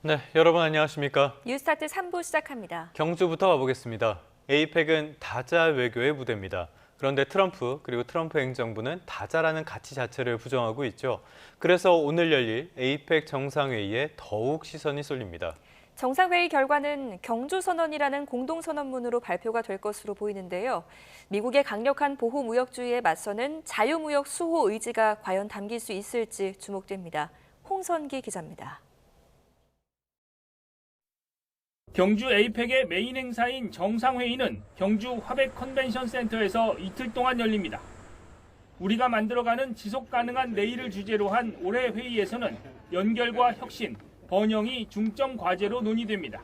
네, 여러분 안녕하십니까? 뉴스타트 3부 시작합니다. 경주부터 가보겠습니다. 에이펙은 다자 외교의 무대입니다. 그런데 트럼프 그리고 트럼프 행정부는 다자라는 가치 자체를 부정하고 있죠. 그래서 오늘 열릴 에이펙 정상회의에 더욱 시선이 쏠립니다. 정상회의 결과는 경주선언이라는 공동선언문으로 발표가 될 것으로 보이는데요. 미국의 강력한 보호무역주의에 맞서는 자유무역 수호 의지가 과연 담길 수 있을지 주목됩니다. 홍선기 기자입니다. 경주 에이펙의 메인 행사인 정상회의는 경주 화백 컨벤션 센터에서 이틀 동안 열립니다. 우리가 만들어가는 지속가능한 내일을 주제로 한 올해 회의에서는 연결과 혁신, 번영이 중점 과제로 논의됩니다.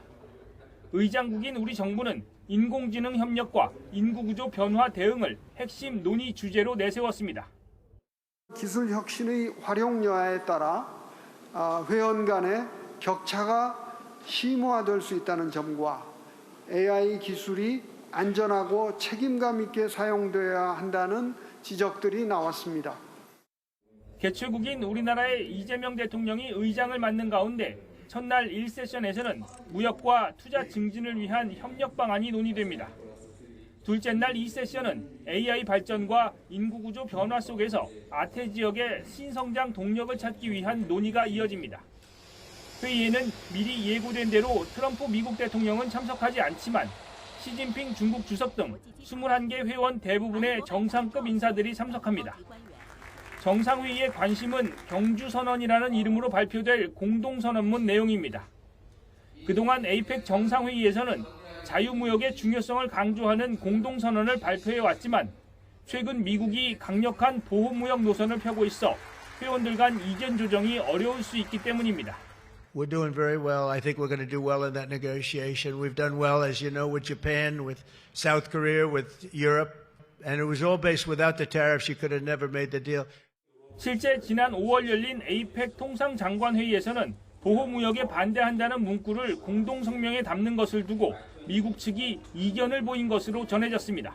의장국인 우리 정부는 인공지능 협력과 인구구조 변화 대응을 핵심 논의 주제로 내세웠습니다. 기술 혁신의 활용 여하에 따라 회원 간의 격차가 심화될 수 있다는 점과 AI 기술이 안전하고 책임감 있게 사용되어야 한다는 지적들이 나왔습니다. 개최국인 우리나라의 이재명 대통령이 의장을 맡는 가운데 첫날 1세션에서는 무역과 투자 증진을 위한 협력 방안이 논의됩니다. 둘째 날 2세션은 AI 발전과 인구구조 변화 속에서 아태 지역의 신성장 동력을 찾기 위한 논의가 이어집니다. 회의에는 미리 예고된 대로 트럼프 미국 대통령은 참석하지 않지만 시진핑 중국 주석 등 21개 회원 대부분의 정상급 인사들이 참석합니다. 정상회의의 관심은 경주선언이라는 이름으로 발표될 공동선언문 내용입니다. 그동안 에이펙 정상회의에서는 자유무역의 중요성을 강조하는 공동선언을 발표해왔지만 최근 미국이 강력한 보호무역 노선을 펴고 있어 회원들 간 이견 조정이 어려울 수 있기 때문입니다. We're doing very well. I think we're going to do well in that negotiation. We've done well, as you know, with Japan, with South Korea, with Europe. And it was all based without the tariffs. You could have never made the deal. 실제 지난 5월 열린 에이펙 통상장관회의에서는 보호무역에 반대한다는 문구를 공동성명에 담는 것을 두고 미국 측이 이견을 보인 것으로 전해졌습니다.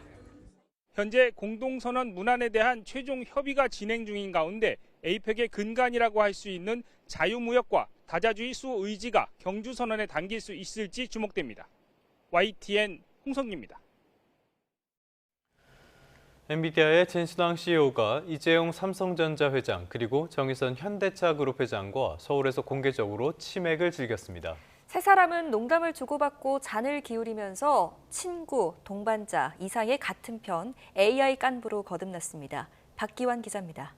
현재 공동선언 문안에 대한 최종 협의가 진행 중인 가운데 에이펙의 근간이라고 할 수 있는 자유무역과 다자주의 수호 의지가 경주선언에 담길 수 있을지 주목됩니다. YTN 홍성기입니다. 엔비디아의 진순왕 CEO가 이재용 삼성전자 회장 그리고 정의선 현대차 그룹 회장과 서울에서 공개적으로 치맥을 즐겼습니다. 세 사람은 농담을 주고받고 잔을 기울이면서 친구, 동반자, 이상의 같은 편 AI 깐부로 거듭났습니다. 박기환 기자입니다.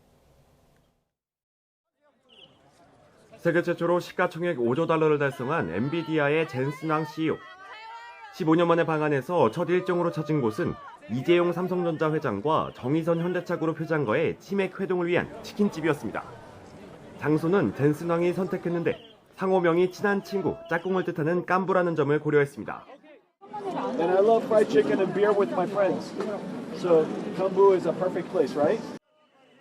세계 최초로 시가총액 5조 달러를 달성한 엔비디아의 젠슨 왕 CEO. 15년 만에 방한해서 첫 일정으로 찾은 곳은 이재용 삼성전자 회장과 정의선 현대차그룹 회장과의 치맥 회동을 위한 치킨집이었습니다. 장소는 젠슨 왕이 선택했는데 상호명이 친한 친구, 짝꿍을 뜻하는 깐부라는 점을 고려했습니다. And I love fried chicken and beer with my friends. So Kambu is a perfect place, right?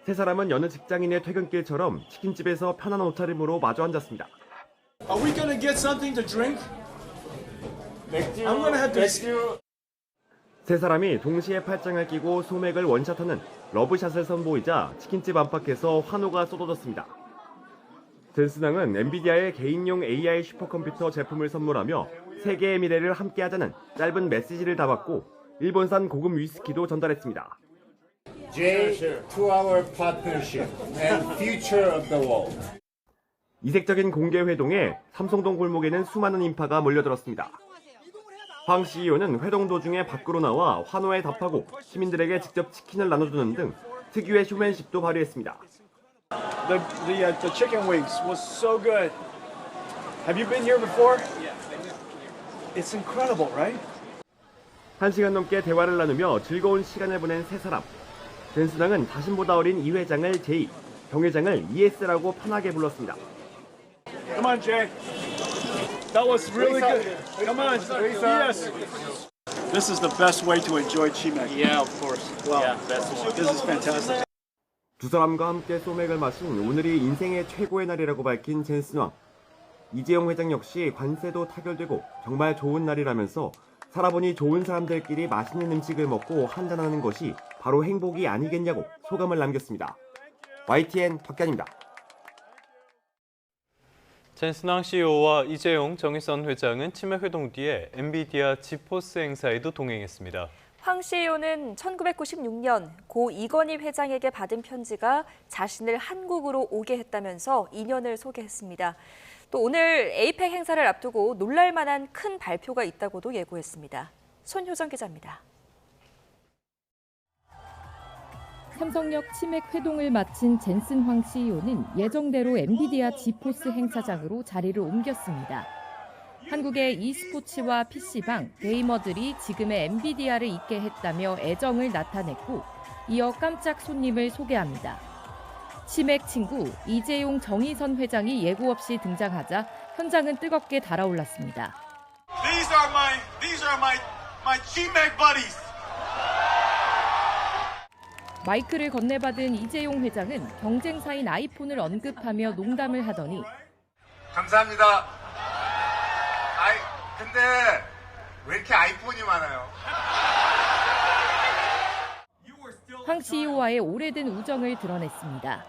세 사람은 여느 직장인의 퇴근길처럼 치킨집에서 편한 옷차림으로 마주 앉았습니다. Are we gonna get something to drink? I'm gonna have to. 세 사람이 동시에 팔짱을 끼고 소맥을 원샷하는 러브샷을 선보이자 치킨집 안팎에서 환호가 쏟아졌습니다. 젠슨 왕은 엔비디아의 개인용 AI 슈퍼컴퓨터 제품을 선물하며 세계의 미래를 함께하자는 짧은 메시지를 담았고 일본산 고급 위스키도 전달했습니다. J to our partnership and future of the world. 이색적인 공개 회동에 삼성동 골목에는 수많은 인파가 몰려들었습니다. 황 CEO는 회동 도중에 밖으로 나와 환호에 답하고 시민들에게 직접 치킨을 나눠주는 등 특유의 쇼맨십도 발휘했습니다. The chicken wings was so good. Have you been here before? It's incredible, right? 1시간 넘게 대화를 나누며 즐거운 시간을 보낸 세 사람. 젠슨 왕은 자신보다 어린 이 회장을 J, 정 회장을 ES라고 편하게 불렀습니다. Come on, Jay. That was really good. Come on, yes. This is the best way to enjoy chimek. Yeah, of course. Wow. Yeah, best one. This is fantastic. 두 사람과 함께 소맥을 마신 오늘이 인생의 최고의 날이라고 밝힌 젠슨 왕. 이재용 회장 역시 관세도 타결되고 정말 좋은 날이라면서 살아보니 좋은 사람들끼리 맛있는 음식을 먹고 한잔하는 것이 바로 행복이 아니겠냐고 소감을 남겼습니다. YTN 박기환입니다. 젠슨왕 CEO와 이재용 정의선 회장은 치맥 회동 뒤에 엔비디아 지포스 행사에도 동행했습니다. 황 CEO는 1996년 고 이건희 회장에게 받은 편지가 자신을 한국으로 오게 했다면서 인연을 소개했습니다. 또 오늘 에이펙 행사를 앞두고 놀랄 만한 큰 발표가 있다고도 예고했습니다. 손효정 기자입니다. 삼성역 치맥 회동을 마친 젠슨 황 CEO는 예정대로 엔비디아 지포스 행사장으로 자리를 옮겼습니다. 한국의 e스포츠와 PC방, 게이머들이 지금의 엔비디아를 있게 했다며 애정을 나타냈고 이어 깜짝 손님을 소개합니다. 치맥 친구 이재용 정의선 회장이 예고 없이 등장하자 현장은 뜨겁게 달아올랐습니다. These are my G-Mag buddies. 마이크를 건네받은 이재용 회장은 경쟁사인 아이폰을 언급하며 농담을 하더니 감사합니다. 근데 왜 이렇게 아이폰이 많아요? 황 CEO와의 오래된 우정을 드러냈습니다.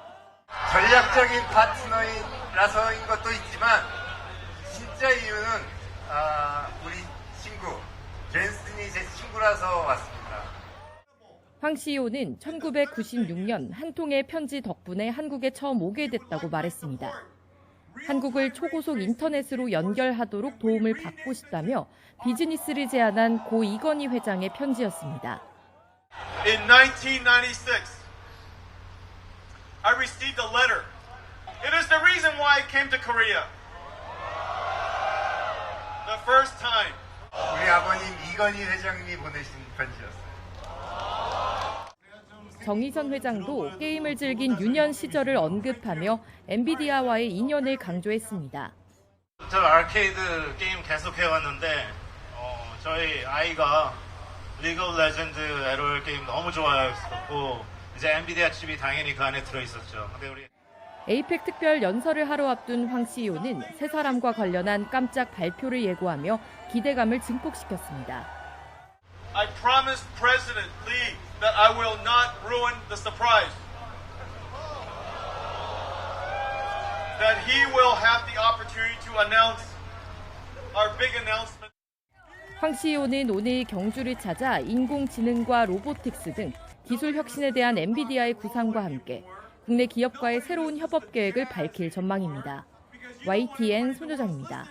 전략적인 파트너라서인 것도 있지만 진짜 이유는 우리 친구 젠슨이 제 친구라서 왔습니다. 황 CEO는 1996년 한 통의 편지 덕분에 한국에 처음 오게 됐다고 말했습니다. 한국을 초고속 인터넷으로 연결하도록 도움을 받고 싶다며 비즈니스를 제안한 고 이건희 회장의 편지였습니다. In 1996, I received a letter. It is the reason why I came to Korea. The first time. 우리 아버님 이건희 회장님이 보내신 편지였어요. 정의선 회장도 게임을 즐긴 유년 시절을 언급하며 엔비디아와의 인연을 강조했습니다. 저 아케이드 게임 계속 해왔는데 저희 아이가 리그 오브 레전드 LOL 게임 너무 좋아했었고 이제 엔비디아 칩이 당연히 그 안에 들어있었죠. 근데 우리 에이펙 특별 연설을 하루 앞둔 황 CEO는 세 사람과 관련한 깜짝 발표를 예고하며 기대감을 증폭시켰습니다. I promised President Lee that I will not ruin the surprise. That he will have the opportunity to announce our big announcement. 황 CEO는 오늘 경주를 찾아 인공지능과 로보틱스 등 기술 혁신에 대한 엔비디아의 구상과 함께 국내 기업과의 새로운 협업 계획을 밝힐 전망입니다. YTN 손효정입니다.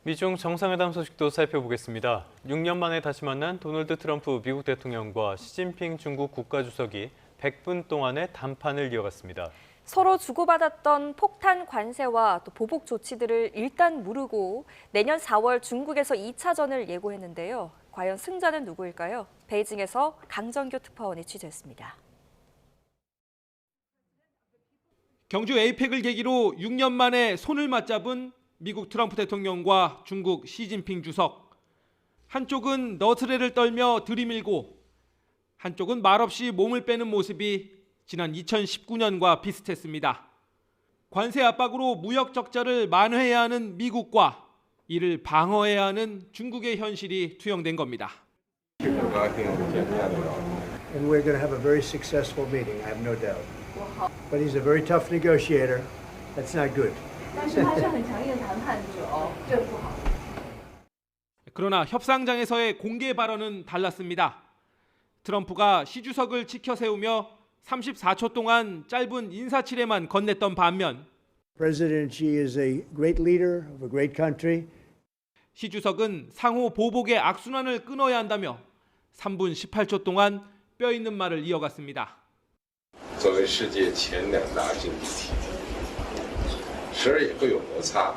미중 정상회담 소식도 살펴보겠습니다. 6년 만에 다시 만난 도널드 트럼프 미국 대통령과 시진핑 중국 국가주석이 100분 동안의 담판을 이어갔습니다. 서로 주고받았던 폭탄 관세와 또 보복 조치들을 일단 무르고 내년 4월 중국에서 2차전을 예고했는데요. 과연 승자는 누구일까요? 베이징에서 강정규 특파원이 취재했습니다. 경주 에이펙을 계기로 6년 만에 손을 맞잡은 미국 트럼프 대통령과 중국 시진핑 주석. 한쪽은 너스레를 떨며 들이밀고 한쪽은 말없이 몸을 빼는 모습이 지난 2019년과 비슷했습니다. 관세 압박으로 무역 적자를 만회해야 하는 미국과 이를 방어해야 하는 중국의 현실이 투영된 겁니다. And we're going to have a very successful meeting, I have no doubt. But he's a very tough negotiator. That's not good. 그러나 협상장에서의 공개 발언은 달랐습니다. 트럼프가 시 주석을 치켜 세우며 34초 동안 짧은 인사치레만 건넸던 반면 President Xi is a great leader of a great country. 시 주석은 상호 보복의 악순환을 끊어야 한다며 3분 18초 동안 뼈 있는 말을 이어갔습니다. 作为世界前两大经济体，时而也会有摩擦，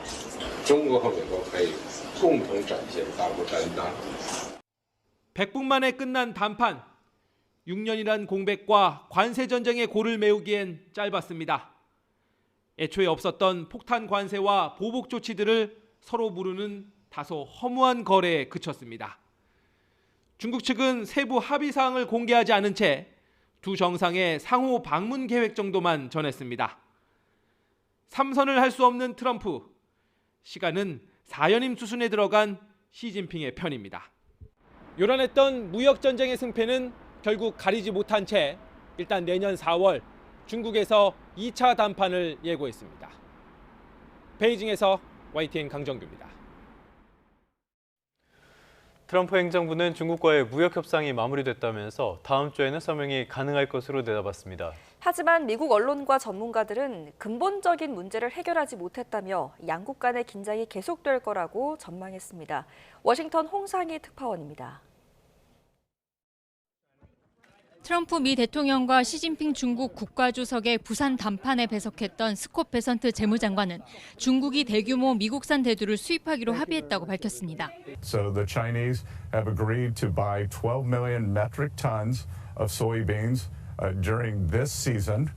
中国和美国可以共同展现大国担当。 100분 만에 끝난談判. 6년이란 공백과 관세 전쟁의 골을 메우기엔 짧았습니다. 애초에 없었던 폭탄 관세와 보복 조치들을 서로 무르는 다소 허무한 거래에 그쳤습니다. 중국 측은 세부 합의 사항을 공개하지 않은 채 두 정상의 상호 방문 계획 정도만 전했습니다. 3선을 할 수 없는 트럼프, 시간은 4연임 수순에 들어간 시진핑의 편입니다. 요란했던 무역 전쟁의 승패는 결국 가리지 못한 채 일단 내년 4월 중국에서 2차 담판을 예고했습니다. 베이징에서 YTN 강정규입니다. 트럼프 행정부는 중국과의 무역 협상이 마무리됐다면서 다음 주에는 서명이 가능할 것으로 내다봤습니다. 하지만 미국 언론과 전문가들은 근본적인 문제를 해결하지 못했다며 양국 간의 긴장이 계속될 거라고 전망했습니다. 워싱턴 홍상희 특파원입니다. 트럼프 미 대통령과 시진핑 중국 국가주석의 부산 담판에 배석했던 스콧 베선트 재무장관은 중국이 대규모 미국산 대두를 수입하기로 합의했다고 밝혔습니다. So the Chinese have agreed to buy 12 million metric tons of soybeans during this season,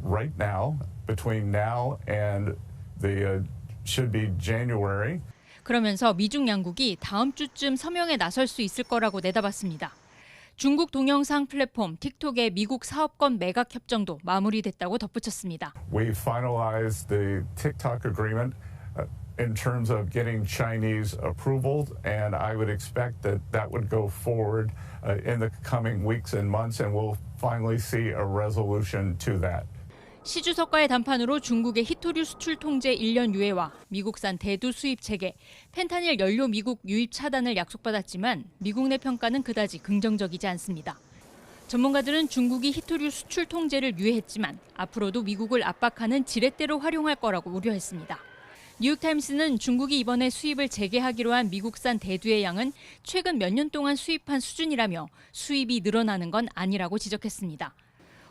right now, between now and the should be January. 그러면서 미중 양국이 다음 주쯤 서명에 나설 수 있을 거라고 내다봤습니다. 중국 동영상 플랫폼 틱톡의 미국 사업권 매각 협정도 마무리됐다고 덧붙였습니다. We finalized the TikTok agreement in terms of getting Chinese approval, and I would expect that that would go forward in the coming weeks and months, and we'll finally see a resolution to that. 시 주석과의 담판으로 중국의 히토류 수출 통제 1년 유예와 미국산 대두 수입 체계, 펜타닐 연료 미국 유입 차단을 약속받았지만 미국 내 평가는 그다지 긍정적이지 않습니다. 전문가들은 중국이 히토류 수출 통제를 유예했지만 앞으로도 미국을 압박하는 지렛대로 활용할 거라고 우려했습니다. 뉴욕타임스는 중국이 이번에 수입을 재개하기로 한 미국산 대두의 양은 최근 몇 년 동안 수입한 수준이라며 수입이 늘어나는 건 아니라고 지적했습니다.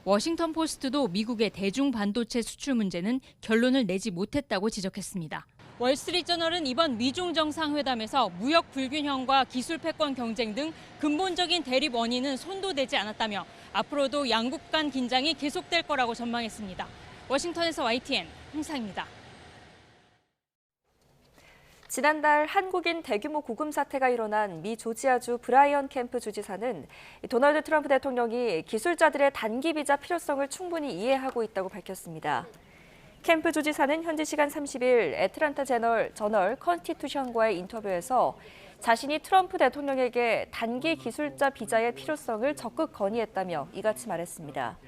워싱턴 포스트도 미국의 대중 반도체 수출 문제는 결론을 내지 못했다고 지적했습니다. 월스트리트저널은 이번 미중 정상회담에서 무역 불균형과 기술 패권 경쟁 등 근본적인 대립 원인은 손도되지 않았다며 앞으로도 양국 간 긴장이 계속될 거라고 전망했습니다. 워싱턴에서 YTN 홍상입니다. 지난달 한국인 대규모 구금 사태가 일어난 미 조지아주 브라이언 캠프 주지사는 도널드 트럼프 대통령이 기술자들의 단기 비자 필요성을 충분히 이해하고 있다고 밝혔습니다. 캠프 주지사는 현지 시간 30일 애틀랜타 저널 컨스티튜션과의 인터뷰에서 자신이 트럼프 대통령에게 단기 기술자 비자의 필요성을 적극 건의했다며 이같이 말했습니다.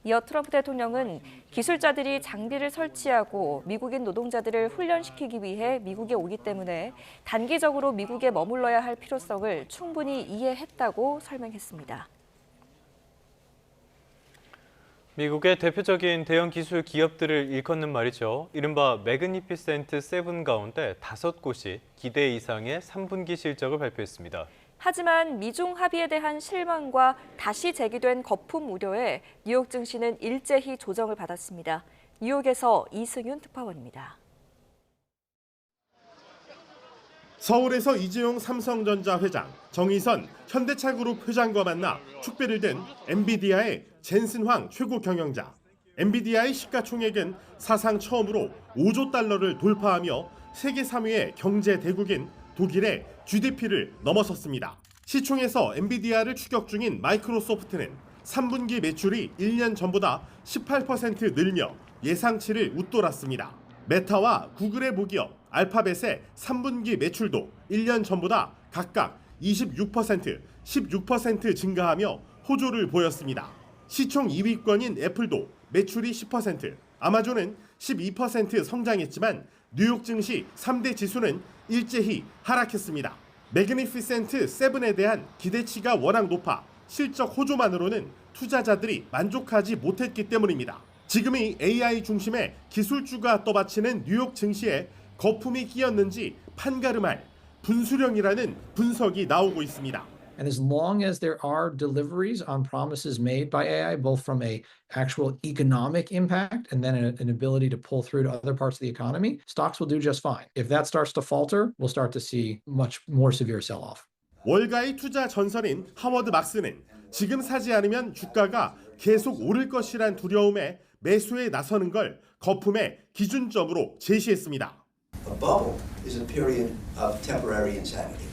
이어 트럼프 대통령은 기술자들이 장비를 설치하고 미국인 노동자들을 훈련시키기 위해 미국에 오기 때문에 단기적으로 미국에 머물러야 할 필요성을 충분히 이해했다고 설명했습니다. 미국의 대표적인 대형 기술 기업들을 일컫는 말이죠. 이른바 매그니피센트 세븐 가운데 5곳이 기대 이상의 3분기 실적을 발표했습니다. 하지만 미중 합의에 대한 실망과 다시 제기된 거품 우려에 뉴욕 증시는 일제히 조정을 받았습니다. 뉴욕에서 이승윤 특파원입니다. 서울에서 이재용 삼성전자 회장, 정의선 현대차그룹 회장과 만나 축배를 든 엔비디아의 젠슨 황 최고 경영자. 엔비디아의 시가총액은 사상 처음으로 5조 달러를 돌파하며 세계 3위의 경제 대국인 독일의 GDP를 넘어섰습니다. 시총에서 엔비디아를 추격 중인 마이크로소프트는 3분기 매출이 1년 전보다 18% 늘며 예상치를 웃돌았습니다. 메타와 구글의 모기업 알파벳의 3분기 매출도 1년 전보다 각각 26%, 16% 증가하며 호조를 보였습니다. 시총 2위권인 애플도 매출이 10%, 아마존은 12% 성장했지만 뉴욕 증시 3대 지수는 일제히 하락했습니다. 매그니피센트 세븐에 대한 기대치가 워낙 높아 실적 호조만으로는 투자자들이 만족하지 못했기 때문입니다. 지금이 AI 중심의 기술주가 떠받치는 뉴욕 증시에 거품이 끼었는지 판가름할 분수령이라는 분석이 나오고 있습니다. And as long as there are deliveries on promises made by AI, both from a actual economic impact and then an ability to pull through to other parts of the economy, stocks will do just fine. If that starts to falter, we'll start to see much more severe sell-off. 월가의 투자 전설인 하워드 막스는 지금 사지 않으면 주가가 계속 오를 것이란 두려움에 매수에 나서는 걸 거품의 기준점으로 제시했습니다. A bubble is a period of temporary insanity.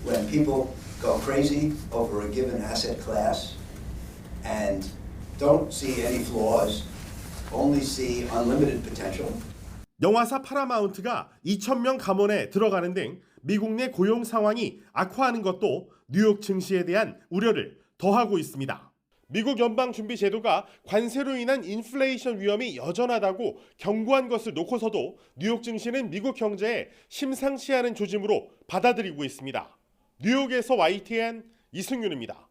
When people go crazy over a given asset class and don't see any flaws, only see unlimited potential. 영화사 파라마운트가 2,000명 감원에 들어가는 등 미국 내 고용 상황이 악화하는 것도 뉴욕 증시에 대한 우려를 더하고 있습니다. 미국 연방준비제도가 관세로 인한 인플레이션 위험이 여전하다고 경고한 것을 놓고서도 뉴욕 증시는 미국 경제에 심상치 않은 조짐으로 받아들이고 있습니다. 뉴욕에서 YTN 이승윤입니다.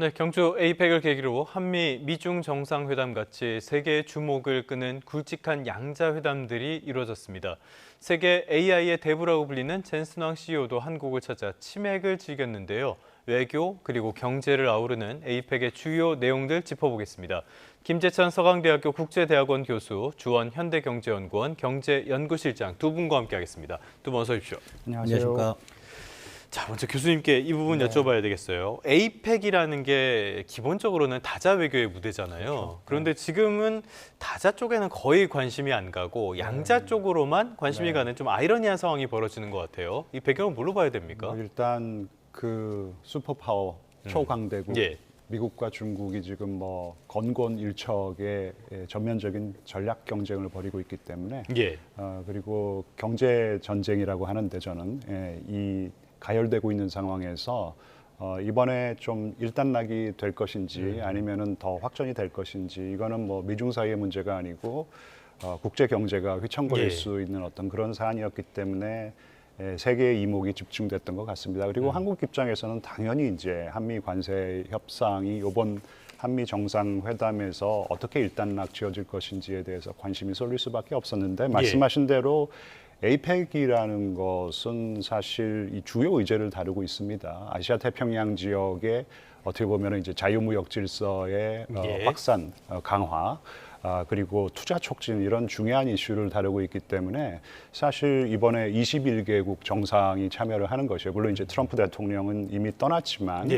네, 경주 에이펙을 계기로 한미, 미중 정상회담 같이 세계의 주목을 끄는 굵직한 양자 회담들이 이루어졌습니다. 세계 AI의 대부라고 불리는 젠슨 황 CEO도 한국을 찾아 치맥을 즐겼는데요. 외교 그리고 경제를 아우르는 에이펙의 주요 내용들 짚어보겠습니다. 김재찬 서강대학교 국제대학원 교수, 주원 현대경제연구원 경제연구실장 두 분과 함께하겠습니다. 두 분 어서 오십시오. 안녕하십니까. 자, 먼저 교수님께 이 부분 여쭤봐야 되겠어요. 에이펙이라는 게 기본적으로는 다자 외교의 무대잖아요. 그렇죠. 그런데 지금은 다자 쪽에는 거의 관심이 안 가고 양자 쪽으로만 관심이 가는 좀 아이러니한 상황이 벌어지는 것 같아요. 이 배경은 뭘로 봐야 됩니까? 일단 그 슈퍼파워 초강대국 미국과 중국이 지금 뭐 건곤일척의 전면적인 전략 경쟁을 벌이고 있기 때문에 그리고 경제 전쟁이라고 하는데 저는 이 가열되고 있는 상황에서 이번에 좀 일단락이 될 것인지 아니면은 더 확전이 될 것인지 이거는 뭐 미중 사이의 문제가 아니고 국제 경제가 휘청거릴 수 있는 어떤 그런 사안이었기 때문에 세계의 이목이 집중됐던 것 같습니다. 그리고 한국 입장에서는 당연히 이제 한미 관세 협상이 이번 한미 정상회담에서 어떻게 일단락 지어질 것인지에 대해서 관심이 쏠릴 수밖에 없었는데 말씀하신 대로 에이펙이라는 것은 사실 이 주요 의제를 다루고 있습니다. 아시아 태평양 지역의 어떻게 보면 이제 자유무역 질서의 확산, 강화, 그리고 투자 촉진 이런 중요한 이슈를 다루고 있기 때문에 사실 이번에 21개국 정상이 참여를 하는 것이에요. 물론 이제 트럼프 대통령은 이미 떠났지만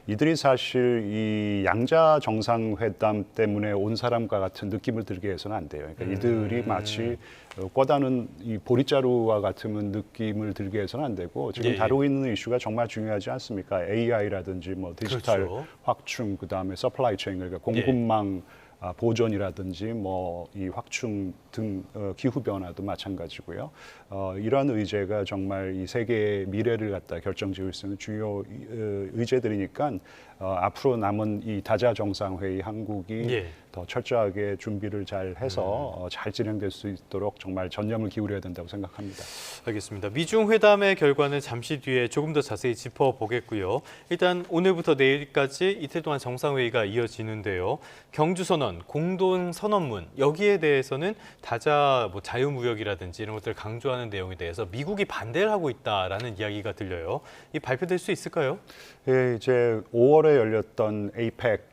이들이 사실 이 양자 정상회담 때문에 온 사람과 같은 느낌을 들게 해서는 안 돼요. 그러니까 이들이 마치 꿔다는 이 보릿자루와 같은 느낌을 들게 해서는 안 되고 지금 다루고 있는 이슈가 정말 중요하지 않습니까? AI라든지 뭐 디지털 확충, 그다음에 서플라이 체인 그러니까 공급망 보존이라든지 뭐 이 확충 등 기후 변화도 마찬가지고요. 이러한 의제가 정말 이 세계의 미래를 갖다 결정지을 수 있는 주요 의제들이니까 앞으로 남은 이 다자 정상회의 한국이 더 철저하게 준비를 잘 해서 잘 진행될 수 있도록 정말 전념을 기울여야 된다고 생각합니다. 알겠습니다. 미중 회담의 결과는 잠시 뒤에 조금 더 자세히 짚어보겠고요. 일단 오늘부터 내일까지 이틀 동안 정상회의가 이어지는데요. 경주선언, 공동선언문 여기에 대해서는 다자 뭐 자유무역이라든지 이런 것들을 강조하는 내용에 대해서 미국이 반대를 하고 있다라는 이야기가 들려요. 이 발표될 수 있을까요? 예, 이제 5월에 열렸던 에이펙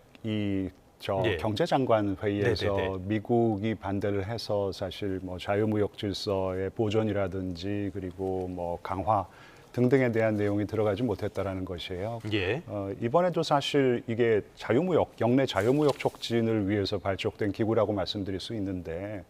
경제장관 회의에서 미국이 반대를 해서 사실 뭐 자유무역 질서의 보존이라든지 그리고 뭐 강화 등등에 대한 내용이 들어가지 못했다라는 것이에요. 이번에도 사실 이게 자유무역, 영내 자유무역 촉진을 위해서 발족된 기구라고 말씀드릴 수 있는데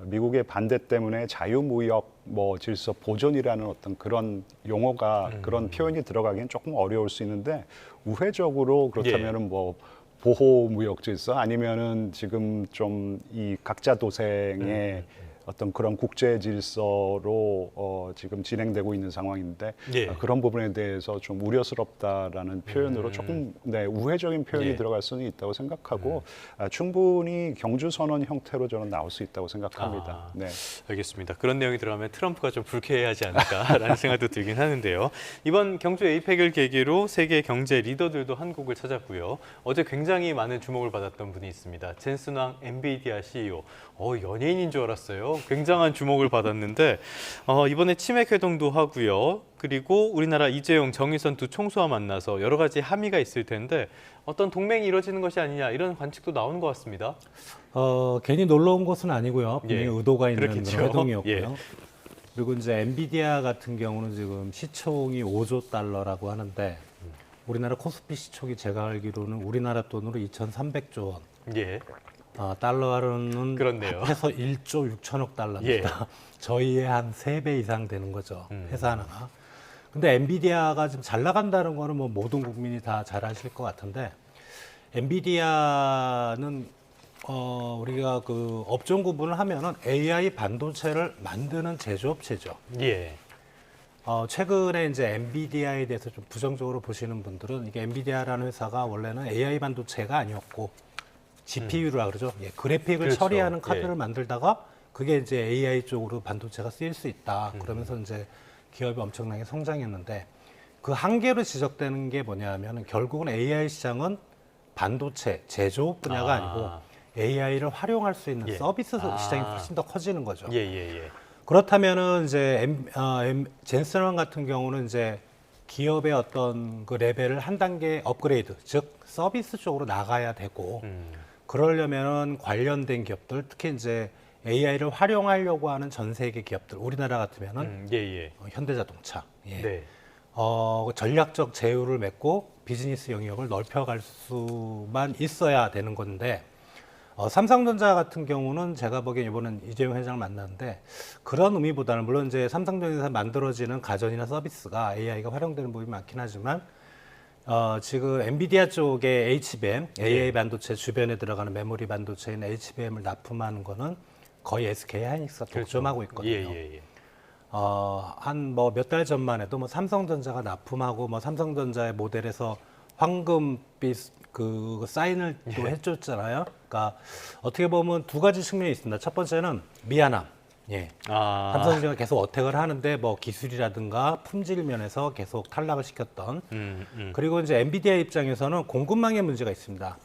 미국의 반대 때문에 자유무역 뭐 질서 보존이라는 어떤 그런 용어가 그런 표현이 들어가기엔 조금 어려울 수 있는데 우회적으로 그렇다면은 뭐 보호무역 질서 아니면은 지금 좀 이 각자 도생의 어떤 그런 국제 질서로 지금 진행되고 있는 상황인데 그런 부분에 대해서 좀 우려스럽다라는 표현으로 조금 우회적인 표현이 들어갈 수는 있다고 생각하고 충분히 경주선언 형태로 저는 나올 수 있다고 생각합니다. 알겠습니다. 그런 내용이 들어가면 트럼프가 좀 불쾌해하지 않을까라는 생각도 들긴 하는데요. 이번 경주 에이펙을 계기로 세계 경제 리더들도 한국을 찾았고요. 어제 굉장히 많은 주목을 받았던 분이 있습니다. 젠슨 황 엔비디아 CEO. 연예인인 줄 알았어요. 굉장한 주목을 받았는데 이번에 치맥 회동도 하고요. 그리고 우리나라 이재용, 정의선 두 총수와 만나서 여러 가지 함의가 있을 텐데 어떤 동맹이 이루어지는 것이 아니냐 이런 관측도 나오는 것 같습니다. 괜히 놀러 온 것은 아니고요. 분명히 의도가 있는 그렇겠죠. 그런 회동이었고요. 그리고 이제 엔비디아 같은 경우는 지금 시총이 5조 달러라고 하는데 우리나라 코스피 시총이 제가 알기로는 우리나라 돈으로 2,300조 원. 예. 달러로는 그렇네요. 합해서 1조 6천억 달러입니다. 예. 저희의 한 3배 이상 되는 거죠. 회사 하나가. 근데 엔비디아가 지금 잘 나간다는 거는 뭐 모든 국민이 다 잘 아실 것 같은데, 엔비디아는 우리가 그 업종 구분을 하면은 AI 반도체를 만드는 제조업체죠. 예. 최근에 이제 엔비디아에 대해서 좀 부정적으로 보시는 분들은 이게 엔비디아라는 회사가 원래는 AI 반도체가 아니었고 GPU라 그러죠. 예, 그래픽을 그렇죠. 처리하는 카드를 예. 만들다가 그게 이제 AI 쪽으로 반도체가 쓰일 수 있다. 그러면서 이제 기업이 엄청나게 성장했는데, 그 한계로 지적되는 게 뭐냐면 결국은 AI 시장은 반도체 제조업 분야가 아니고 AI를 활용할 수 있는 서비스 시장이 훨씬 더 커지는 거죠. 그렇다면은 이제 젠슨왕 같은 경우는 이제 기업의 어떤 그 레벨을 한 단계 업그레이드, 즉 서비스 쪽으로 나가야 되고, 그러려면은 관련된 기업들, 특히 이제 AI를 활용하려고 하는 전 세계 기업들, 우리나라 같으면은 현대자동차, 전략적 제휴를 맺고 비즈니스 영역을 넓혀갈 수만 있어야 되는 건데, 삼성전자 같은 경우는 제가 보기엔 이번엔 이재용 회장을 만났는데, 그런 의미보다는 물론 이제 삼성전자에서 만들어지는 가전이나 서비스가 AI가 활용되는 부분이 많긴 하지만, 지금 엔비디아 쪽에 HBM, AI 반도체 주변에 들어가는 메모리 반도체인 HBM을 납품하는 거는 거의 SK 하이닉스가 독점하고 있거든요. 한 뭐 몇 달 전만 해도 뭐 삼성전자가 납품하고 뭐 삼성전자의 모델에서 황금빛 그 사인을 또 해줬잖아요. 그러니까 어떻게 보면 두 가지 측면이 있습니다. 첫 번째는 미안함. 삼성전자가 계속 어택을 하는데 뭐 기술이라든가 품질 면에서 계속 탈락을 시켰던. 그리고 이제 엔비디아 입장에서는 공급망의 문제가 있습니다.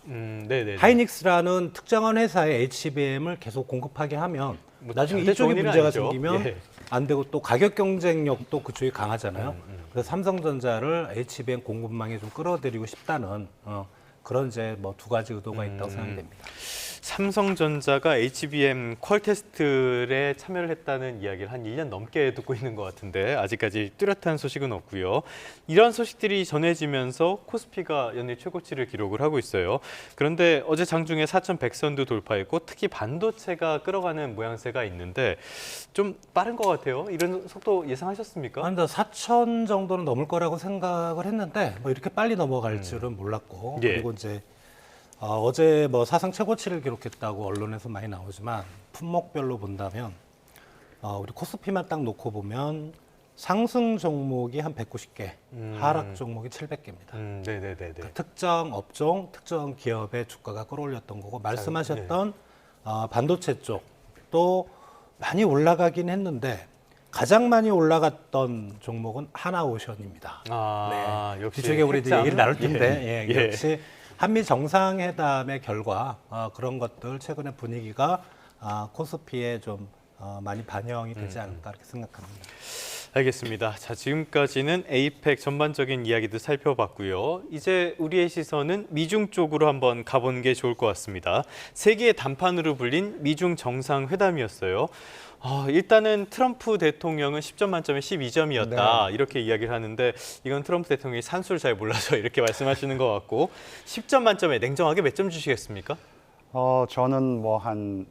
하이닉스라는 특정한 회사의 HBM을 계속 공급하게 하면 나중에 이쪽에 문제가 생기면 안 되고, 또 가격 경쟁력도 그쪽이 강하잖아요. 그래서 삼성전자를 HBM 공급망에 좀 끌어들이고 싶다는 그런 이제 뭐 두 가지 의도가 있다고 생각이 됩니다. 삼성전자가 HBM 퀄 테스트에 참여를 했다는 이야기를 한 1년 넘게 듣고 있는 것 같은데 아직까지 뚜렷한 소식은 없고요. 이런 소식들이 전해지면서 코스피가 연일 최고치를 기록을 하고 있어요. 그런데 어제 장중에 4,100선도 돌파했고, 특히 반도체가 끌어가는 모양새가 있는데 좀 빠른 것 같아요. 이런 속도 예상하셨습니까? 한 4,000 정도는 넘을 거라고 생각을 했는데 뭐 이렇게 빨리 넘어갈 줄은 몰랐고, 그리고 이제 어제 뭐 사상 최고치를 기록했다고 언론에서 많이 나오지만 품목별로 본다면 우리 코스피만 딱 놓고 보면 상승 종목이 한 190개, 하락 종목이 700개입니다. 그러니까 특정 업종, 특정 기업의 주가가 끌어올렸던 거고, 말씀하셨던 반도체 쪽도 많이 올라가긴 했는데 가장 많이 올라갔던 종목은 하나오션입니다. 역시 뒤쪽에 우리 얘기를 나눌 텐데 역시 한미 정상회담의 결과, 그런 것들 최근에 분위기가 코스피에 좀 많이 반영이 되지 않을까 이렇게 생각합니다. 알겠습니다. 자, 지금까지는 에이펙 전반적인 이야기도 살펴봤고요. 이제 우리의 시선은 미중 쪽으로 한번 가보는 게 좋을 것 같습니다. 세계의 단판으로 불린 미중 정상회담이었어요. 일단은 트럼프 대통령은 10점 만점에 12점이었다. 이렇게 이야기를 하는데, 이건 트럼프 대통령이 산수를 잘 몰라서 이렇게 말씀하시는 것 같고, 10점 만점에 냉정하게 몇 점 주시겠습니까? 저는 뭐 한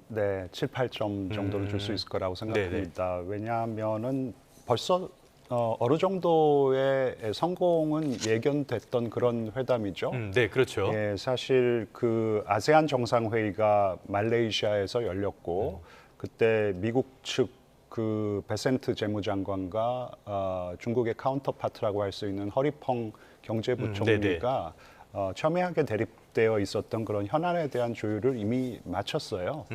7, 8점 정도를 줄 수 있을 거라고 생각합니다. 왜냐하면은 벌써 어느 정도의 성공은 예견됐던 그런 회담이죠. 네, 그렇죠. 예, 사실 그 아세안 정상회의가 말레이시아에서 열렸고, 그때 미국 측 그 베센트 재무장관과 중국의 카운터파트라고 할 수 있는 허리펑 경제부총리가 첨예하게 대립되어 있었던 그런 현안에 대한 조율을 이미 마쳤어요.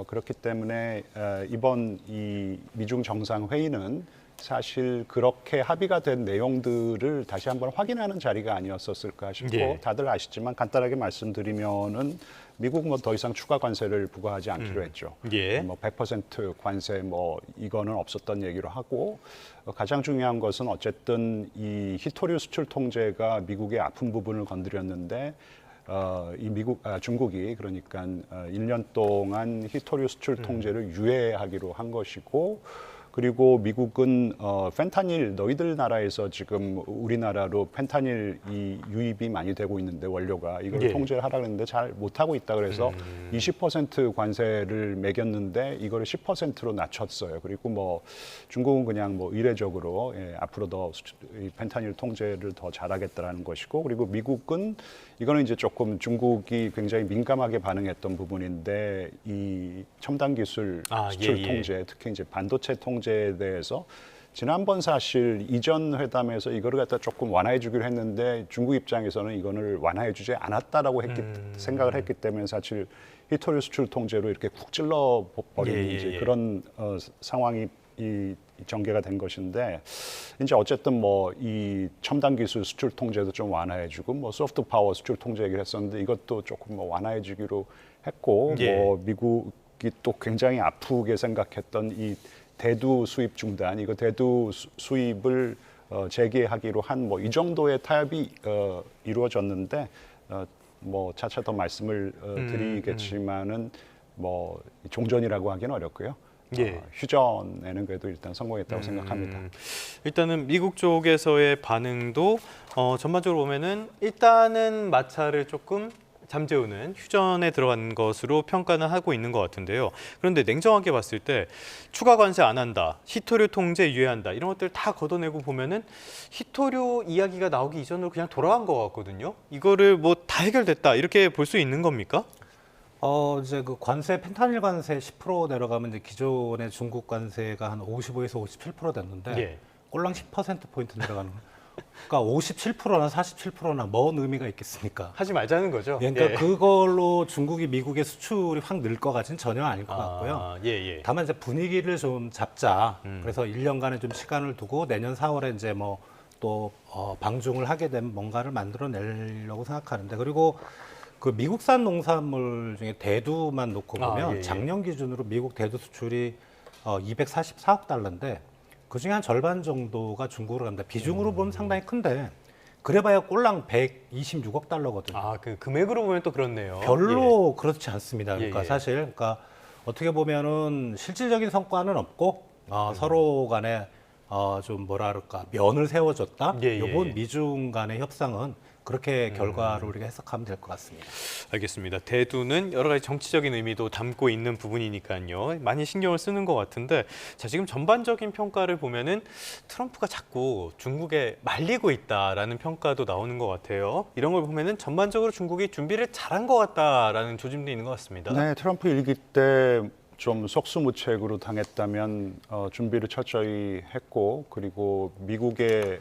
그렇기 때문에 이번 이 미중 정상회의는 사실 그렇게 합의가 된 내용들을 다시 한번 확인하는 자리가 아니었었을까 싶고, 다들 아시지만 간단하게 말씀드리면은 미국 뭐 더 이상 추가 관세를 부과하지 않기로 했죠. 뭐 100% 관세 뭐 이거는 없었던 얘기로 하고, 가장 중요한 것은 어쨌든 이 히토류 수출 통제가 미국의 아픈 부분을 건드렸는데, 중국이 그러니까 1년 동안 히토류 수출 통제를 유예하기로 한 것이고, 그리고 미국은 펜타닐 너희들 나라에서 지금 우리나라로 펜타닐 이 유입이 많이 되고 있는데 원료가 이걸 통제를 하라 그랬는데 잘 못하고 있다 그래서 20% 관세를 매겼는데 이거를 10%로 낮췄어요. 그리고 뭐 중국은 그냥 뭐 의례적으로 앞으로 더 이 펜타닐 통제를 더 잘하겠다라는 것이고, 그리고 미국은 이거는 이제 조금 중국이 굉장히 민감하게 반응했던 부분인데 이 첨단 기술 수출 통제, 특히 이제 반도체 통제에 대해서 지난번 사실 이전 회담에서 이거를 갖다 조금 완화해 주기로 했는데 중국 입장에서는 이거를 완화해 주지 않았다라고 생각을 했기 때문에 사실 히토류 수출 통제로 이렇게 쿡 찔러 버리는 이제 그런 상황이 이 전개가 된 것인데, 이제 어쨌든 뭐 이 첨단 기술 수출 통제도 좀 완화해 주고 뭐 소프트 파워 수출 통제 얘기를 했었는데 이것도 조금 뭐 완화해 주기로 했고, 뭐 미국이 또 굉장히 아프게 생각했던 이 대두 수입 중단, 이거 대두 수입을 재개하기로 한 뭐 이 정도의 타협이 이루어졌는데 뭐 차차 더 말씀을 드리겠지만은 뭐 종전이라고 하기는 어렵고요. 휴전에는 그래도 일단 성공했다고 생각합니다. 일단은 미국 쪽에서의 반응도 전반적으로 보면은 일단은 마찰을 조금 잠재우는 휴전에 들어간 것으로 평가는 하고 있는 것 같은데요. 그런데 냉정하게 봤을 때 추가 관세 안 한다, 히토류 통제 유예한다 이런 것들 다 걷어내고 보면은 히토류 이야기가 나오기 이전으로 그냥 돌아간 것 같거든요. 이거를 뭐 다 해결됐다 이렇게 볼 수 있는 겁니까? 이제 그 관세, 펜타닐 관세 10% 내려가면 이제 기존의 중국 관세가 한 55에서 57% 됐는데 꼴랑 10%포인트 내려가는 그러니까 57%나 47%나 뭔 의미가 있겠습니까? 하지 말자는 거죠. 그러니까 그걸로 중국이 미국의 수출이 확 늘 것 같지는 전혀 아닐 것 같고요. 다만 이제 분위기를 좀 잡자. 그래서 1년간의 좀 시간을 두고 내년 4월에 이제 뭐 또 방중을 하게 되면 뭔가를 만들어내려고 생각하는데, 그리고 그 미국산 농산물 중에 대두만 놓고 보면 작년 기준으로 미국 대두 수출이 244억 달러인데 그중에 한 절반 정도가 중국으로 갑니다. 비중으로 보면 상당히 큰데 그래봐야 꼴랑 126억 달러거든요. 그 금액으로 보면 또 그렇네요. 별로 그렇지 않습니다. 그러니까 사실 그러니까 어떻게 보면은 실질적인 성과는 없고 서로 간에 좀 뭐라 그럴까 면을 세워줬다. 이번 미중 간의 협상은 그렇게 결과를 우리가 해석하면 될 것 같습니다. 알겠습니다. 대두는 여러 가지 정치적인 의미도 담고 있는 부분이니까요. 많이 신경을 쓰는 것 같은데, 자, 지금 전반적인 평가를 보면은 트럼프가 자꾸 중국에 말리고 있다라는 평가도 나오는 것 같아요. 이런 걸 보면은 전반적으로 중국이 준비를 잘한 것 같다라는 조짐도 있는 것 같습니다. 네, 트럼프 일기 때 좀 속수무책으로 당했다면 준비를 철저히 했고, 그리고 미국의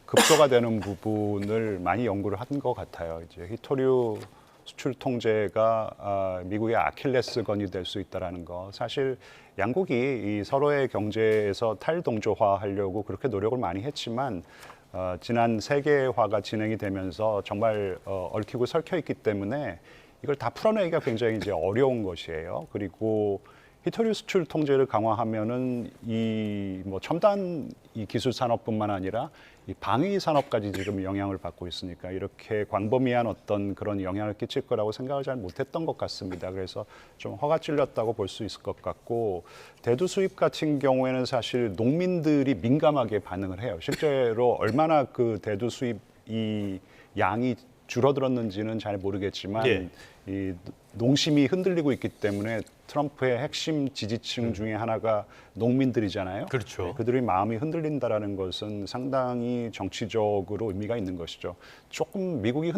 급소가 되는 부분을 많이 연구를 한 것 같아요. 이제 히토류 수출 통제가 미국의 아킬레스건이 될 수 있다라는 거. 사실 양국이 이 서로의 경제에서 탈동조화하려고 그렇게 노력을 많이 했지만 지난 세계화가 진행이 되면서 정말 얽히고 설켜 있기 때문에 이걸 다 풀어내기가 굉장히 이제 어려운 것이에요. 그리고 히토류 수출 통제를 강화하면은 이 뭐 첨단 이 기술 산업뿐만 아니라 이 방위 산업까지 지금 영향을 받고 있으니까 이렇게 광범위한 어떤 그런 영향을 끼칠 거라고 생각을 잘 못했던 것 같습니다. 그래서 좀 허가 찔렸다고 볼 수 있을 것 같고, 대두 수입 같은 경우에는 사실 농민들이 민감하게 반응을 해요. 실제로 얼마나 그 대두 수입 이 양이 줄어들었는지는 잘 모르겠지만 이 농심이 흔들리고 있기 때문에 트럼프의 핵심 지지층 중에 하나가 농민들이잖아요. 그렇죠. 네, 그들의 마음이 흔들린다라는 것은 상당히 정치적으로 의미가 있는 것이죠. 조금 미국이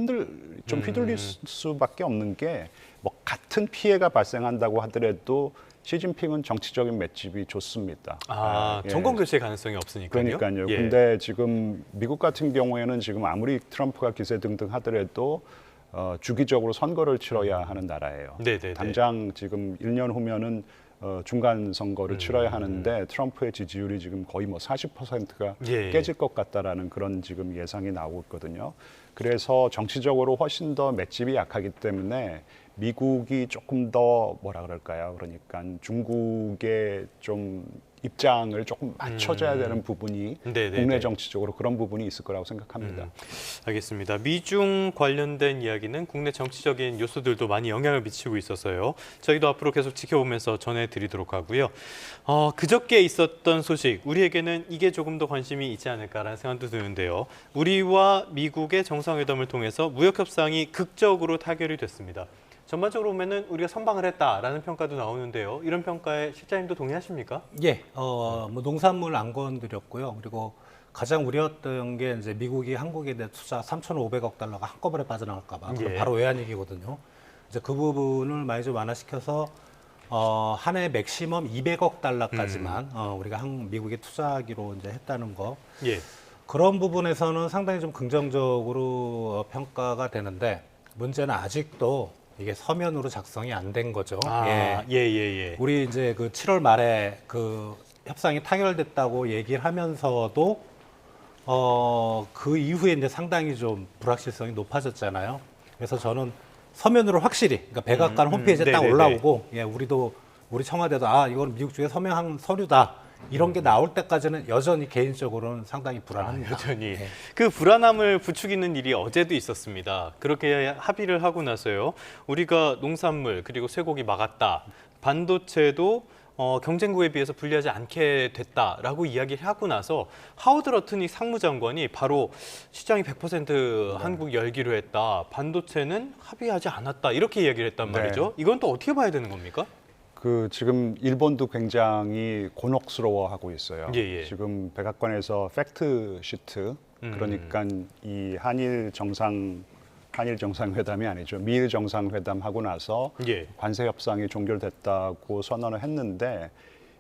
좀 휘둘릴 수밖에 없는 게 뭐 같은 피해가 발생한다고 하더라도 시진핑은 정치적인 맷집이 좋습니다. 정권 교체 가능성이 없으니까요. 그러니까요. 근데 지금 미국 같은 경우에는 지금 아무리 트럼프가 기세등등 하더라도 주기적으로 선거를 치러야 하는 나라예요. 당장 지금 1년 후면은 중간 선거를 치러야 하는데 트럼프의 지지율이 지금 거의 뭐 40%가 깨질 것 같다라는 그런 지금 예상이 나오고 있거든요. 그래서 정치적으로 훨씬 더 맷집이 약하기 때문에 미국이 조금 더 뭐라 그럴까요? 그러니까 중국의 좀 입장을 조금 맞춰줘야 되는 부분이 네네네. 국내 정치적으로 그런 부분이 있을 거라고 생각합니다. 알겠습니다. 미중 관련된 이야기는 국내 정치적인 요소들도 많이 영향을 미치고 있어서요. 저희도 앞으로 계속 지켜보면서 전해드리도록 하고요. 그저께 있었던 소식, 우리에게는 이게 조금 더 관심이 있지 않을까라는 생각도 드는데요. 우리와 미국의 정상회담을 통해서 무역협상이 극적으로 타결이 됐습니다. 전반적으로 보면은 우리가 선방을 했다라는 평가도 나오는데요. 이런 평가에 실장님도 동의하십니까? 예, 뭐 농산물 안 건드렸고요. 그리고 가장 우려했던 게 이제 미국이 한국에 대해 투자 3,500억 달러가 한꺼번에 빠져나갈까 봐. 예. 바로 외환위기거든요. 이제 그 부분을 많이 좀 완화시켜서 한 해 맥시멈 200억 달러까지만 우리가 미국에 투자하기로 이제 했다는 거. 예. 그런 부분에서는 상당히 좀 긍정적으로 평가가 되는데 문제는 아직도 이게 서면으로 작성이 안 된 거죠. 예. 우리 이제 그 7월 말에 그 협상이 타결됐다고 얘기를 하면서도 그 이후에 이제 상당히 좀 불확실성이 높아졌잖아요. 그래서 저는 서면으로 확실히, 그러니까 백악관 홈페이지에 딱 올라오고, 우리 청와대도 이건 미국 쪽에 서명한 서류다. 이런 게 나올 때까지는 여전히 개인적으로는 상당히 불안합니다. 여전히. 그 불안함을 부추기는 일이 어제도 있었습니다. 그렇게 합의를 하고 나서요. 우리가 농산물 그리고 쇠고기 막았다. 반도체도 경쟁국에 비해서 불리하지 않게 됐다라고 이야기를 하고 나서 하워드 러트닉 상무장관이 바로 시장이 100% 한국 열기로 했다. 반도체는 합의하지 않았다. 이렇게 이야기를 했단 말이죠. 이건 또 어떻게 봐야 되는 겁니까? 지금 일본도 굉장히 곤혹스러워하고 있어요. 지금 백악관에서 팩트 시트, 그러니까 이 한일 정상회담이 아니죠. 미일 정상회담 하고 나서 관세 협상이 종결됐다고 선언을 했는데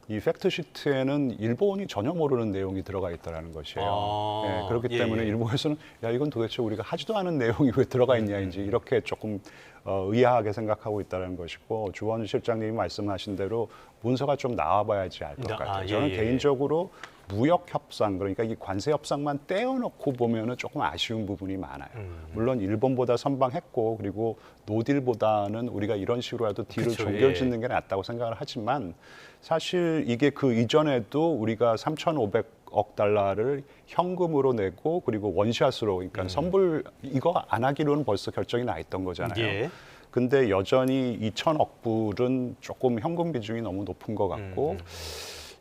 이 팩트 시트에는 일본이 전혀 모르는 내용이 들어가 있다는 것이에요. 그렇기 때문에 일본에서는 이건 도대체 우리가 하지도 않은 내용이 왜 들어가 있냐인지 이렇게 조금 의아하게 생각하고 있다는 것이고, 주원 실장님이 말씀하신 대로 문서가 좀 나와봐야지 알 것 같아요. 저는 개인적으로 무역 협상, 그러니까 이 관세 협상만 떼어놓고 보면은 조금 아쉬운 부분이 많아요. 물론 일본보다 선방했고, 그리고 노딜보다는 우리가 이런 식으로라도 딜을 종결짓는 게 낫다고 생각을 하지만, 사실 이게 그 이전에도 우리가 3,500억 달러를 현금으로 내고, 그리고 원샷으로, 그러니까 선불 이거 안 하기로는 벌써 결정이 나 있던 거잖아요. 근데 여전히 2,000억 불은 조금 현금 비중이 너무 높은 것 같고,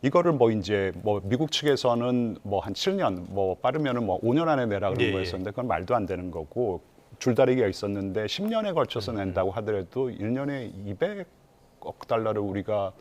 이거를 미국 측에서는 한 7년, 빠르면은 5년 안에 내라 그런 거였었는데 그건 말도 안 되는 거고, 줄다리기가 있었는데 10년에 걸쳐서 낸다고 하더라도 1년에 200억 달러를 우리가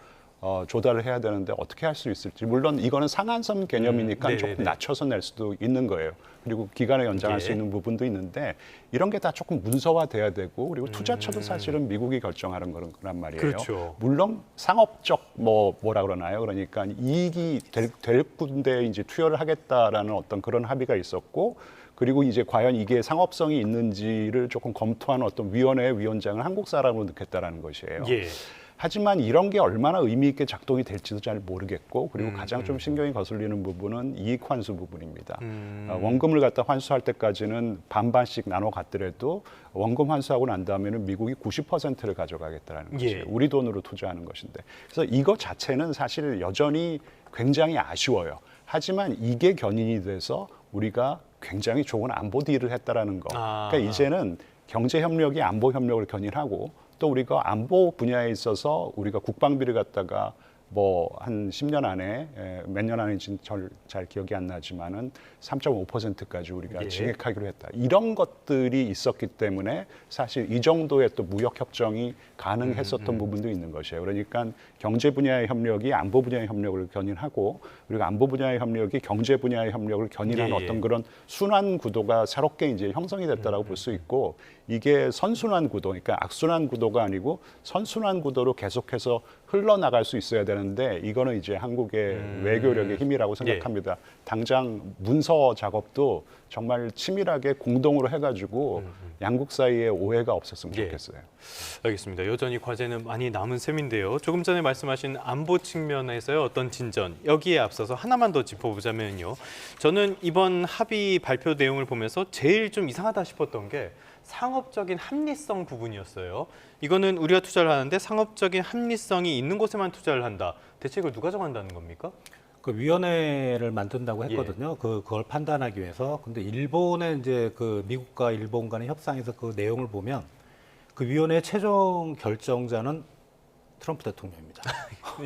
조달을 해야 되는데 어떻게 할 수 있을지. 물론 이거는 상한선 개념이니까 조금 낮춰서 낼 수도 있는 거예요. 그리고 기간을 연장할 수 있는 부분도 있는데 이런 게 다 조금 문서화돼야 되고, 그리고 투자처도 사실은 미국이 결정하는 거란 말이에요. 그렇죠. 물론 상업적 뭐라 그러나요? 그러니까 이익이 될 군데 이제 투여를 하겠다라는 어떤 그런 합의가 있었고, 그리고 이제 과연 이게 상업성이 있는지를 조금 검토하는 어떤 위원회의 위원장을 한국 사람으로 넣겠다라는 것이에요. 하지만 이런 게 얼마나 의미 있게 작동이 될지도 잘 모르겠고, 그리고 가장 좀 신경이 거슬리는 부분은 이익 환수 부분입니다. 원금을 갖다 환수할 때까지는 반반씩 나눠 갔더라도 원금 환수하고 난 다음에는 미국이 90%를 가져가겠다는 것이에요. 우리 돈으로 투자하는 것인데. 그래서 이거 자체는 사실 여전히 굉장히 아쉬워요. 하지만 이게 견인이 돼서 우리가 굉장히 좋은 안보 딜을 했다라는 거. 그러니까 이제는 경제 협력이 안보 협력을 견인하고, 또 우리가 안보 분야에 있어서 우리가 국방비를 갖다가 한 10년 안에 몇 년 안인지는 잘 기억이 안 나지만은 3.5%까지 우리가 증액하기로 했다. 이런 것들이 있었기 때문에 사실 이 정도의 또 무역 협정이 가능했었던 부분도 있는 것이에요. 그러니까 경제 분야의 협력이 안보 분야의 협력을 견인하고, 그리고 안보 분야의 협력이 경제 분야의 협력을 견인하는 어떤 그런 순환 구도가 새롭게 이제 형성이 됐다라고 볼 수 있고, 이게 선순환 구도, 그러니까 악순환 구도가 아니고 선순환 구도로 계속해서 흘러나갈 수 있어야 되는데, 이거는 이제 한국의 외교력의 힘이라고 생각합니다. 당장 문서 작업도 정말 치밀하게 공동으로 해가지고 양국 사이에 오해가 없었으면 좋겠어요. 알겠습니다. 여전히 과제는 많이 남은 셈인데요. 조금 전에 말씀하신 안보 측면에서의 어떤 진전, 여기에 앞서서 하나만 더 짚어보자면요. 저는 이번 합의 발표 내용을 보면서 제일 좀 이상하다 싶었던 게 상업적인 합리성 부분이었어요. 이거는 우리가 투자를 하는데 상업적인 합리성이 있는 곳에만 투자를 한다. 대체 이걸 누가 정한다는 겁니까? 그 위원회를 만든다고 했거든요. 그걸 판단하기 위해서. 근데 일본의 이제 그 미국과 일본 간의 협상에서 그 내용을 보면 그 위원회의 최종 결정자는 트럼프 대통령입니다.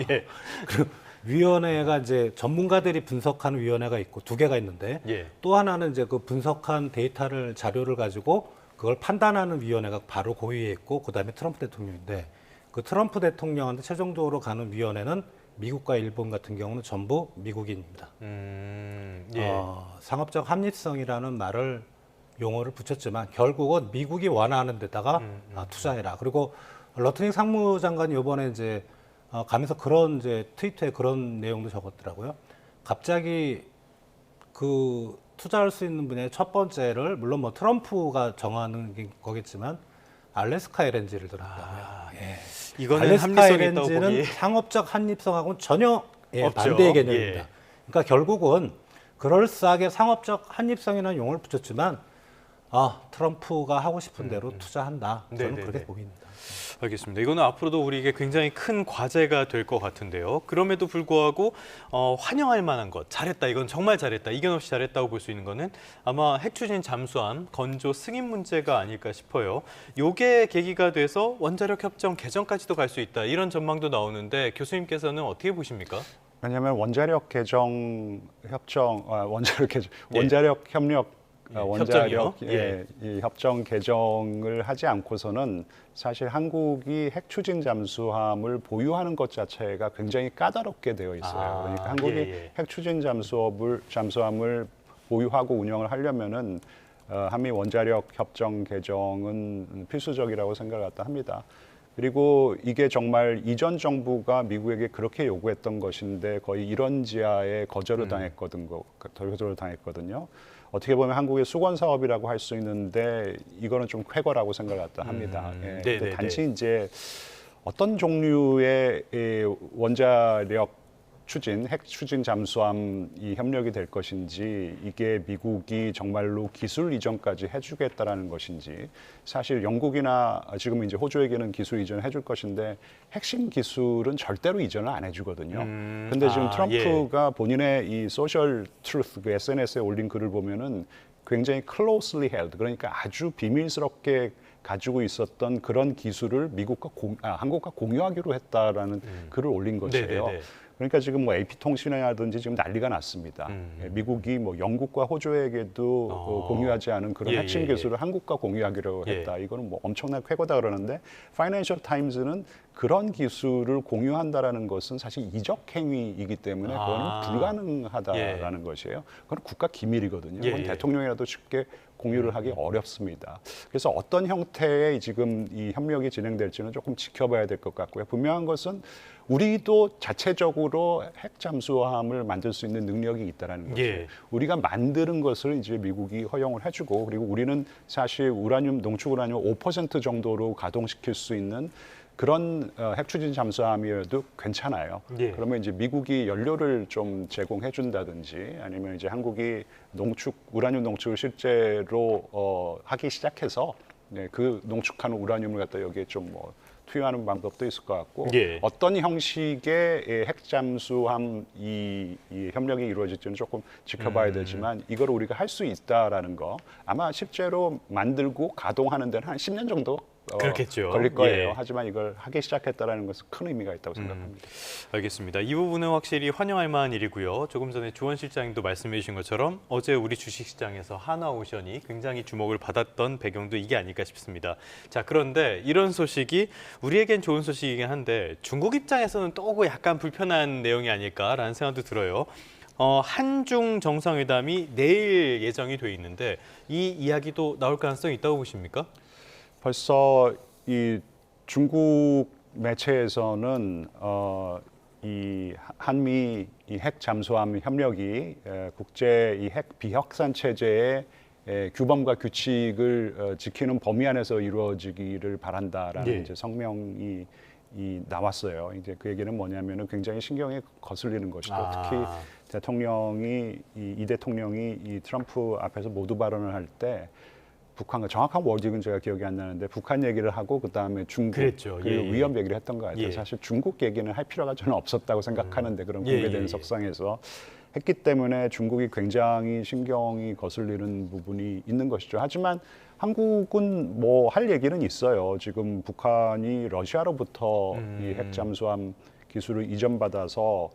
예. 그리고 위원회가 이제 전문가들이 분석하는 위원회가 있고 2개가 있는데 또 하나는 이제 그 분석한 데이터를 자료를 가지고 그걸 판단하는 위원회가 바로 고위에 있고 그다음에 트럼프 대통령인데 그 트럼프 대통령한테 최종적으로 가는 위원회는 미국과 일본 같은 경우는 전부 미국인입니다. 상업적 합리성이라는 말을 용어를 붙였지만 결국은 미국이 원하는 데다가 투자해라. 그리고 러트닝 상무장관이 이번에 이제 가면서 그런 이제 트위터에 그런 내용도 적었더라고요. 갑자기 그 투자할 수 있는 분야의 첫 번째를 물론 뭐 트럼프가 정하는 거겠지만 알래스카 LNG를 들었다고요. 이거는 알래스카 합리성이 있다고 LNG는 보기 상업적 합리성하고는 전혀 없죠. 반대의 개념입니다. 그러니까 결국은 그럴싸하게 상업적 합리성이라는 용어를 붙였지만 트럼프가 하고 싶은 대로 투자한다. 저는 그렇게 보입니다. 알겠습니다. 이거는 앞으로도 우리에게 굉장히 큰 과제가 될 것 같은데요. 그럼에도 불구하고 환영할 만한 것, 잘했다, 이건 정말 잘했다, 이견 없이 잘했다고 볼 수 있는 거는 아마 핵추진 잠수함 건조 승인 문제가 아닐까 싶어요. 요게 계기가 돼서 원자력 협정 개정까지도 갈 수 있다, 이런 전망도 나오는데 교수님께서는 어떻게 보십니까? 왜냐하면 원자력 개정 협정, 원자력 협력 원자력 이 협정 개정을 하지 않고서는 사실 한국이 핵추진 잠수함을 보유하는 것 자체가 굉장히 까다롭게 되어 있어요. 그러니까 한국이 핵추진 잠수함을 보유하고 운영을 하려면은 한미 원자력 협정 개정은 필수적이라고 생각을 합니다. 그리고 이게 정말 이전 정부가 미국에게 그렇게 요구했던 것인데 거의 이런지하에 거절을 당했거든요. 어떻게 보면 한국의 수건 사업이라고 할 수 있는데 이거는 좀 쾌거라고 생각을 합니다. 단지 이제 어떤 종류의 원자력 추진, 핵 추진 잠수함 이 협력이 될 것인지, 이게 미국이 정말로 기술 이전까지 해주겠다라는 것인지, 사실 영국이나 지금 이제 호주에게는 기술 이전을 해줄 것인데 핵심 기술은 절대로 이전을 안 해주거든요. 근데 지금 트럼프가 본인의 이 소셜 트루스, 그 SNS에 올린 글을 보면은 굉장히 closely held, 그러니까 아주 비밀스럽게 가지고 있었던 그런 기술을 한국과 공유하기로 했다라는 글을 올린 것이에요. 그러니까 지금 뭐 AP통신이라든지 지금 난리가 났습니다. 미국이 뭐 영국과 호주에게도 공유하지 않은 그런 핵심 기술을 한국과 공유하기로 했다. 이거는 뭐 엄청난 쾌거다 그러는데, 파이낸셜 타임즈는 그런 기술을 공유한다라는 것은 사실 이적 행위이기 때문에 그거는 불가능하다라는 것이에요. 그건 국가 기밀이거든요. 그건 대통령이라도 쉽게 공유를 하기 어렵습니다. 그래서 어떤 형태의 지금 이 협력이 진행될지는 조금 지켜봐야 될 것 같고요. 분명한 것은 우리도 자체적으로 핵 잠수함을 만들 수 있는 능력이 있다는 거죠. 우리가 만드는 것을 이제 미국이 허용을 해주고, 그리고 우리는 사실 농축 우라늄 5% 정도로 가동시킬 수 있는 그런 핵추진 잠수함이어도 괜찮아요. 그러면 이제 미국이 연료를 좀 제공해 준다든지, 아니면 이제 한국이 우라늄 농축을 실제로 하기 시작해서 그 농축하는 우라늄을 갖다 여기에 좀 투여하는 방법도 있을 것 같고, 어떤 형식의 핵잠수함 이 협력이 이루어질지는 조금 지켜봐야 되지만, 이걸 우리가 할 수 있다라는 거, 아마 실제로 만들고 가동하는 데는 한 10년 정도 그렇겠죠. 걸릴 거예요. 하지만 이걸 하기 시작했다라는 것은 큰 의미가 있다고 생각합니다. 알겠습니다. 이 부분은 확실히 환영할 만한 일이고요. 조금 전에 조원 실장님도 말씀해 주신 것처럼 어제 우리 주식시장에서 하나오션이 굉장히 주목을 받았던 배경도 이게 아닐까 싶습니다. 자, 그런데 이런 소식이 우리에겐 좋은 소식이긴 한데 중국 입장에서는 또 약간 불편한 내용이 아닐까라는 생각도 들어요. 한중 정상회담이 내일 예정이 돼 있는데 이 이야기도 나올 가능성이 있다고 보십니까? 벌써 이 중국 매체에서는 이 한미 이 핵 잠수함 협력이 국제 이 핵 비확산 체제의 규범과 규칙을 지키는 범위 안에서 이루어지기를 바란다라는 이제 성명이 나왔어요. 이제 그 얘기는 뭐냐면은 굉장히 신경이 거슬리는 것이고, 특히 이 대통령이 이 트럼프 앞에서 모두 발언을 할 때 북한과 정확한 워딩은 제가 기억이 안 나는데 북한 얘기를 하고 그다음에 중국 그랬죠. 그리고 예, 예. 위협 얘기를 했던 것 같아요. 예. 사실 중국 얘기는 할 필요가 저는 없었다고 생각하는데 그런 예, 공개된 예, 예. 석상에서 했기 때문에 중국이 굉장히 신경이 거슬리는 부분이 있는 것이죠. 하지만 한국은 뭐 할 얘기는 있어요. 지금 북한이 러시아로부터 이 핵잠수함 기술을 이전받아서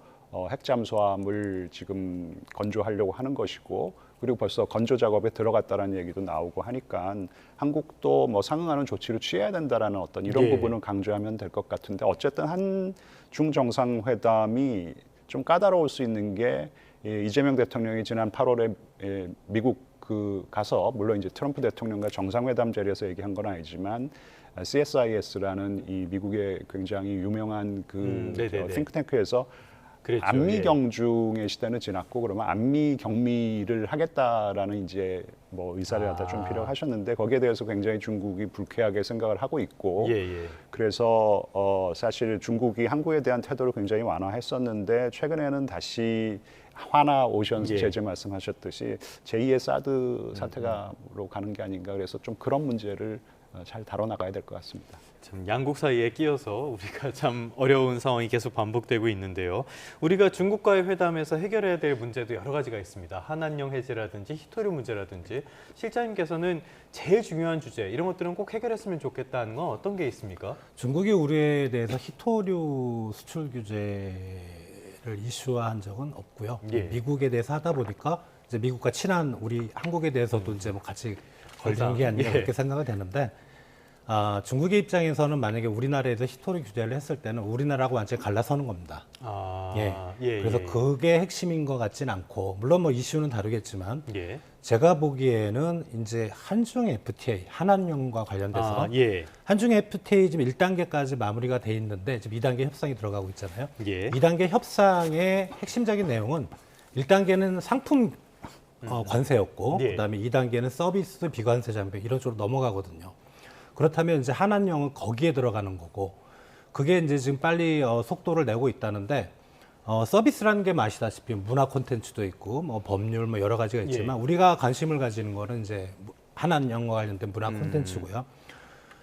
핵잠수함을 지금 건조하려고 하는 것이고 그리고 벌써 건조 작업에 들어갔다라는 얘기도 나오고 하니까 한국도 뭐 상응하는 조치를 취해야 된다라는 어떤 이런 예. 부분을 강조하면 될 것 같은데 어쨌든 한중 정상회담이 좀 까다로울 수 있는 게 이재명 대통령이 지난 8월에 미국 가서 물론 이제 트럼프 대통령과 정상회담 자리에서 얘기한 건 아니지만 CSIS라는 이 미국의 굉장히 유명한 싱크탱크에서 그랬죠. 안미 예. 경중의 시대는 지났고 그러면 안미 경미를 하겠다라는 이제 뭐 의사를 갖다 좀 필요하셨는데 거기에 대해서 굉장히 중국이 불쾌하게 생각을 하고 있고 예. 그래서 사실 중국이 한국에 대한 태도를 굉장히 완화했었는데 최근에는 다시 화나 오션스 예. 제재 말씀하셨듯이 제2의 사드 사태가로 가는 게 아닌가 그래서 좀 그런 문제를 잘 다뤄나가야 될 것 같습니다. 참 양국 사이에 끼어서 우리가 참 어려운 상황이 계속 반복되고 있는데요. 우리가 중국과의 회담에서 해결해야 될 문제도 여러 가지가 있습니다. 한한령 해제라든지 히토류 문제라든지 실장님께서는 제일 중요한 주제 이런 것들은 꼭 해결했으면 좋겠다는 건 어떤 게 있습니까? 중국이 우리에 대해서 히토류 수출 규제를 이슈화한 적은 없고요. 예. 미국에 대해서 하다 보니까 이제 미국과 친한 우리 한국에 대해서도 이제 뭐 같이 걸리는 게 아닌가 예. 그렇게 생각이 되는데 중국의 입장에서는 만약에 우리나라에서 히토류 규제를 했을 때는 우리나라하고 완전히 갈라서는 겁니다. 그래서 그게 핵심인 것 같지는 않고 물론 뭐 이슈는 다르겠지만 제가 보기에는 이제 한중 FTA 한한령과 관련돼서 한중 FTA 지금 1단계까지 마무리가 돼 있는데 지금 2단계 협상이 들어가고 있잖아요. 2단계 협상의 핵심적인 내용은 1단계는 상품 관세였고 그다음에 2단계는 서비스 비관세 장벽 이런 쪽으로 넘어가거든요. 그렇다면 이제 한한령은 거기에 들어가는 거고 그게 이제 지금 빨리 속도를 내고 있다는데 서비스라는 게 아시다시피 문화 콘텐츠도 있고 뭐 법률 뭐 여러 가지가 있지만 우리가 관심을 가지는 거는 이제 한한령과 관련된 문화 콘텐츠고요.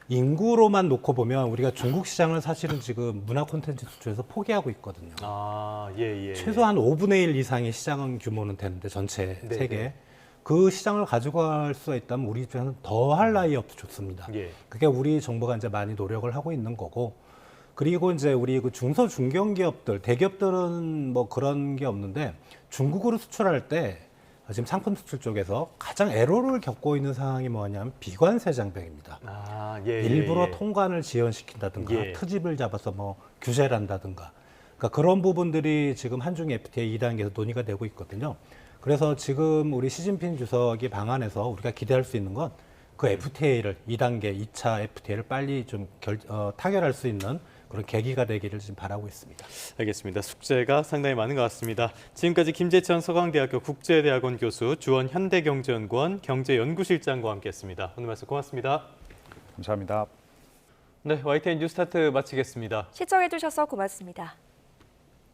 인구로만 놓고 보면 우리가 중국 시장을 사실은 지금 문화 콘텐츠 수출에서 포기하고 있거든요. 최소한 5분의 1 이상의 시장 규모는 되는데 전체 세계 그 시장을 가져갈 수가 있다면 우리 입장에서는 더 할 나위 없이 좋습니다. 그게 우리 정부가 이제 많이 노력을 하고 있는 거고 그리고 이제 우리 그 중소 중견기업들 대기업들은 뭐 그런 게 없는데 중국으로 수출할 때 지금 상품 수출 쪽에서 가장 애로를 겪고 있는 상황이 뭐냐면 비관세 장벽입니다. 일부러 통관을 지연시킨다든가 트집을 잡아서 뭐 규제를 한다든가 그러니까 그런 부분들이 지금 한중 FTA 2단계에서 논의가 되고 있거든요. 그래서 지금 우리 시진핑 주석이 방안에서 우리가 기대할 수 있는 건 그 FTA를 2단계, 2차 FTA를 빨리 좀 타결할 수 있는 그런 계기가 되기를 지금 바라고 있습니다. 알겠습니다. 숙제가 상당히 많은 것 같습니다. 지금까지 김재천 서강대학교 국제대학원 교수, 주원 현대경제연구원 경제연구실장과 함께했습니다. 오늘 말씀 고맙습니다. 감사합니다. 네, YTN 뉴스타트 마치겠습니다. 시청해주셔서 고맙습니다.